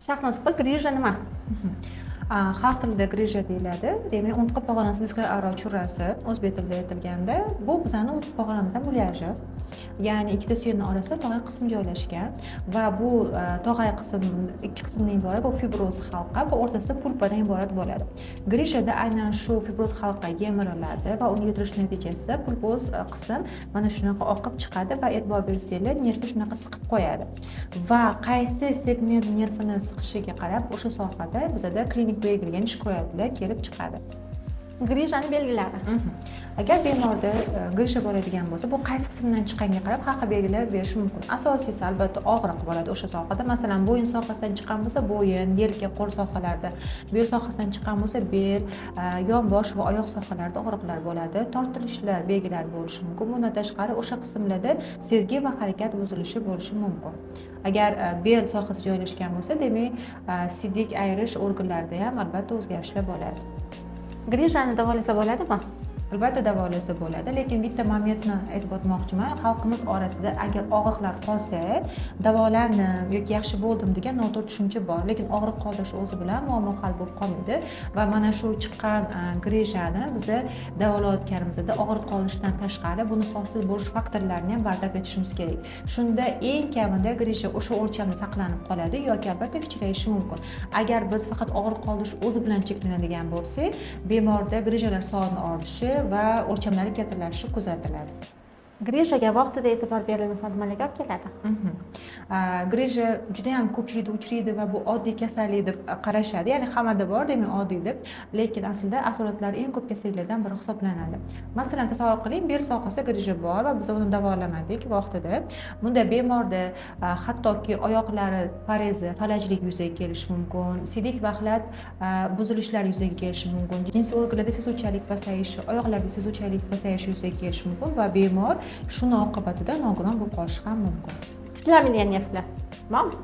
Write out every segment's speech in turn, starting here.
Shaxmat grija nima? Xalq tilida grija deyiladi. Demak, unutqi pog'onasi disklararo churrasi o'zbek tilida aytilganda, bu bizning unutqi pog'onamizning mulyaji. Ya'ni ikkita suyanma orasida tog'ay qism joylashgan va bu tog'ay qism ikki qismdan iborat, bu fibroz halqa va o'rtasida pulpadan iborat bo'ladi. Grijada aynan shu fibroz halqa yemiriladi va uni yutilish natijasida pulpoz qism mana shunaqa oqib chiqadi va e'tibor bersanglar, nervni shunaqa siqib qo'yadi. Va qaysi segment nervini siqishiga qarab o'sha sohada bizada klinik belgilangan shikoyatlar kelib chiqadi. Grijani belgilari. Agar bemorda grija bo'ladigan bo'lsa, bu qaysi qismdan chiqqaniga qarab har xil belgilar berishi mumkin. Asosiysi albatta og'riq bo'ladi o'sha sohada. Masalan, bo'yin sohasidan chiqqan bo'lsa, bo'yin, yelka, qo'l sohalarida, bel sohasidan chiqqan bo'lsa, bel, yonbosh va oyoq sohalarida og'riqlar bo'ladi. Tortilishlar belgilari bo'lishi mumkin. Bundan tashqari o'sha qismlarda sezgi va harakat buzilishi bo'lishi mumkin. Agar bel sohasi joylashgan bo'lsa, demak, siydik ayirish organlarida ham albatta o'zgarishlar bo'ladi. Grijani davolasa bo'ladimi? Albatta davolasa bo'ladi, lekin bitta momentni aytib o'tmoqchiman. Xalqimiz orasida agar og'riqlar qolsa, davolandim yoki yaxshi bo'ldim degan noto'g'ri tushuncha bor, lekin og'riq qoldirish o'zi bilan muammo hal bo'lib qolmaydi va mana shu chiqqan grijani biz davolayotganimizda og'riq qoldirishdan tashqari buni hosil bo'lish faktorlarini ham bartaraf etishimiz kerak. Shunda eng kamida grija o'sha o'lchamda saqlanib qoladi yoki albatta kichirayishi mumkin. Agar biz faqat og'riq qoldirish o'zi bilan cheklanadigan bo'lsak, bemorda grijalar soni ortishi va o'lchamlari kattalanishi kuzatiladi. Grijaga vaqtida e'tibor berilmasa nimalarga olib keladi? Grija juda ham ko'pchilikda uchraydi va bu oddiy kasallik deb qarashadi. Ya'ni hammada bor, demak oddiy deb, lekin aslida asoratlari eng ko'p kasalliklardan biri hisoblanadi. Masalan, tasavvur qiling, bel sohasida grija bor va biz uni davolamadik vaqtida. Bunda bemorda hattoki oyoqlari parezi, falajlik yuzaga kelishi mumkin, siydik va axlat buzilishlar yuzaga kelishi mumkin, jinsiy organlarda sezuvchanlik pasayishi, oyoqlarda sezuvchanlik pasayishi yuzaga kelishi mumkin va bemor shuni oqibatida nogiron bo'lib qolishi ham mumkin. Tiklanmagan nervlar bormi?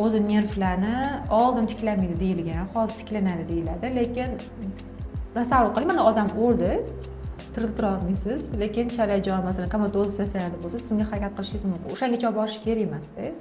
O'zi nervlarni oldin tiklamaydi deyilgan, hozir tiklanadi deyiladi, lekin tasavvur qiling, mana odam o'ldi, turib tura olmaysiz, lekin chala jon masalan komatozis stasionarda bo'lsa, sizga harakat qilishingiz mumkin. O'shangacha olib borish kerak emas-da.